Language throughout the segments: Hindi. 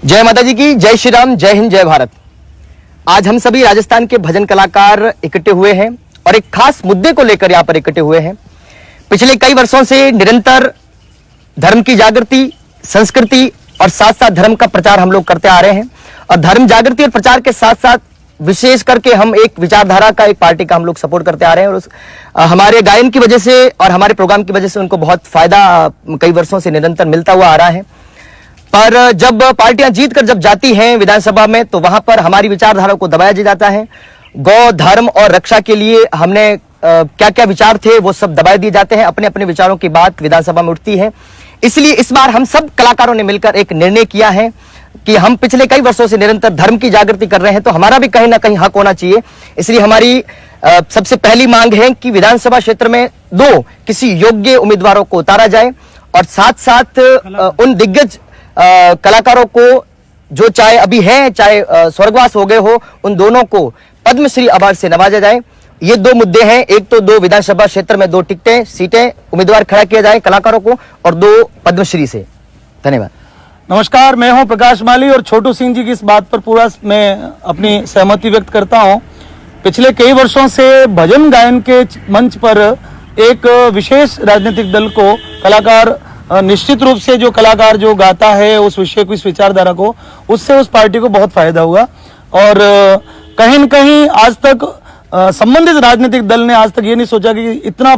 जय माता जी की, जय श्री राम, जय हिंद, जय भारत। आज हम सभी राजस्थान के भजन कलाकार इकट्ठे हुए हैं और एक खास मुद्दे को लेकर यहाँ पर इकट्ठे हुए हैं। पिछले कई वर्षों से निरंतर धर्म की जागृति, संस्कृति और साथ साथ धर्म का प्रचार हम लोग करते आ रहे हैं और धर्म जागृति और प्रचार के साथ साथ विशेष करके हम एक विचारधारा का, एक पार्टी का हम लोग सपोर्ट करते आ रहे हैं और हमारे गायन की वजह से और हमारे प्रोग्राम की वजह से उनको बहुत फायदा कई वर्षों से निरंतर मिलता हुआ आ रहा है। पर जब पार्टियां जीत कर जब जाती हैं विधानसभा में तो वहां पर हमारी विचारधारा को दबाया जाता है। गौ धर्म और रक्षा के लिए हमने क्या क्या विचार थे वो सब दबाए दिए जाते हैं। अपने अपने विचारों की बात विधानसभा में उठती है। इसलिए इस बार हम सब कलाकारों ने मिलकर एक निर्णय किया है कि हम पिछले कई वर्षों से निरंतर धर्म की जागृति कर रहे हैं तो हमारा भी कहीं ना कहीं हक होना चाहिए। इसलिए हमारी सबसे पहली मांग है कि विधानसभा क्षेत्र में किसी योग्य उम्मीदवारों को उतारा जाए और साथ साथ उन दिग्गज कलाकारों को जो चाहे अभी हैं चाहे स्वर्गवास हो गए हो, उन दोनों को पद्मश्री अवार्ड से नवाजा जाए। ये दो मुद्दे हैं, एक तो 2 विधानसभा क्षेत्र में 2 टिकटें, सीटें, उम्मीदवार खड़ा किया जाए कलाकारों को और 2 पद्मश्री से। धन्यवाद। नमस्कार, मैं हूं प्रकाश माली और छोटू सिंह जी की इस बात पर पूरा मैं अपनी सहमति व्यक्त करता हूं। पिछले कई वर्षों से भजन गायन के मंच पर एक विशेष राजनीतिक दल को कलाकार निश्चित रूप से जो कलाकार जो गाता है उस विषय को, इस विचारधारा को, उससे उस पार्टी को बहुत फायदा हुआ और कहीं न कहीं आज तक संबंधित राजनीतिक दल ने आज तक ये नहीं सोचा कि इतना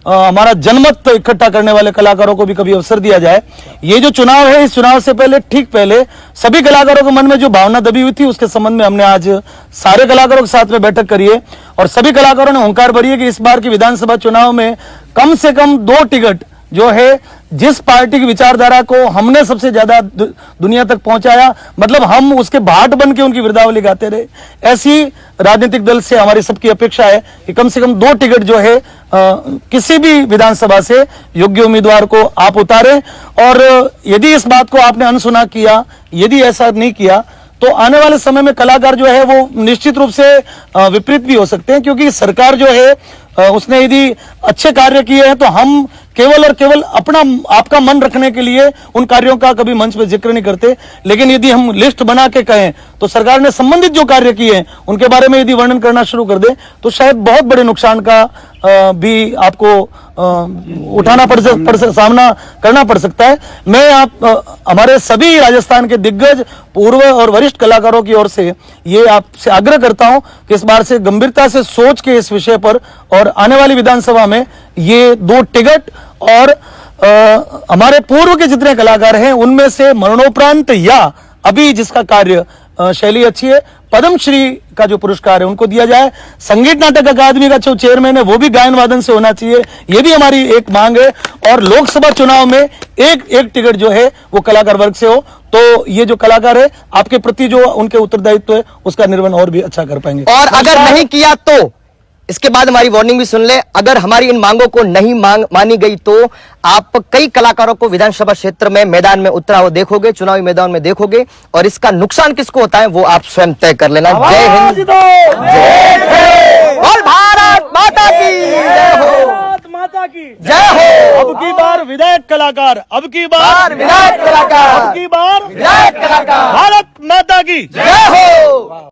हमारा जनमत इकट्ठा करने वाले कलाकारों को भी कभी अवसर दिया जाए। ये जो चुनाव है, इस चुनाव से पहले, ठीक पहले, सभी कलाकारों के मन में जो भावना दबी हुई थी उसके संबंध में हमने आज सारे कलाकारों के साथ में बैठक करी है और सभी कलाकारों ने हुंकार भरी है कि इस बार की विधानसभा चुनाव में कम से कम 2 टिकट जो है, जिस पार्टी की विचारधारा को हमने सबसे ज्यादा दुनिया तक पहुंचाया, मतलब हम उसके भाट बन के उनकी वृद्धावली गाते रहे, ऐसी राजनीतिक दल से हमारी सबकी अपेक्षा है कि कम से कम 2 टिकट जो है किसी भी विधानसभा से योग्य उम्मीदवार को आप उतारें। और यदि इस बात को आपने अनसुना किया, यदि ऐसा नहीं किया तो आने वाले समय में कलाकार जो है वो निश्चित रूप से विपरीत भी हो सकते हैं, क्योंकि सरकार जो है उसने यदि अच्छे कार्य किए हैं तो हम केवल और केवल अपना आपका मन रखने के लिए उन कार्यों का कभी मंच पे जिक्र नहीं करते, लेकिन यदि हम लिस्ट बना के कहें तो सरकार ने संबंधित जो कार्य किए हैं उनके बारे में यदि वर्णन करना शुरू कर दे तो शायद बहुत बड़े नुकसान का भी आपको सामना करना पड़ सकता है। मैं हमारे सभी राजस्थान के दिग्गज, पूर्व और वरिष्ठ कलाकारों की ओर से ये आपसे आग्रह करता हूं कि इस बार से गंभीरता से सोच के इस विषय पर और आने वाली विधानसभा में ये 2 टिकट और हमारे पूर्व के जितने कलाकार हैं उनमें से मरणोपरांत या अभी जिसका कार्य शैली अच्छी है, पद्मश्री का जो पुरस्कार है उनको दिया जाए। संगीत नाटक अकादमी का जो चेयरमैन है वो भी गायन वादन से होना चाहिए, ये भी हमारी एक मांग है। और लोकसभा चुनाव में एक टिकट जो है वो कलाकार वर्ग से हो, तो ये जो कलाकार है आपके प्रति जो उनके उत्तरदायित्व है उसका निर्वहन और भी अच्छा कर पाएंगे। और अगर नहीं किया तो इसके बाद हमारी वार्निंग भी सुन ले, अगर हमारी इन मांगों को नहीं मानी गई तो आप कई कलाकारों को विधानसभा क्षेत्र में मैदान में उतरा हुआ देखोगे, चुनावी मैदान में देखोगे और इसका नुकसान किसको होता है वो आप स्वयं तय कर लेना। जय हिंद, और भारत माता की जय हो, माता की जय हो। अब की बार विधायक कलाकार, अब की बार विधायक कलाकार, अब की बार विधायक कलाकार, भारत माता की जय हो।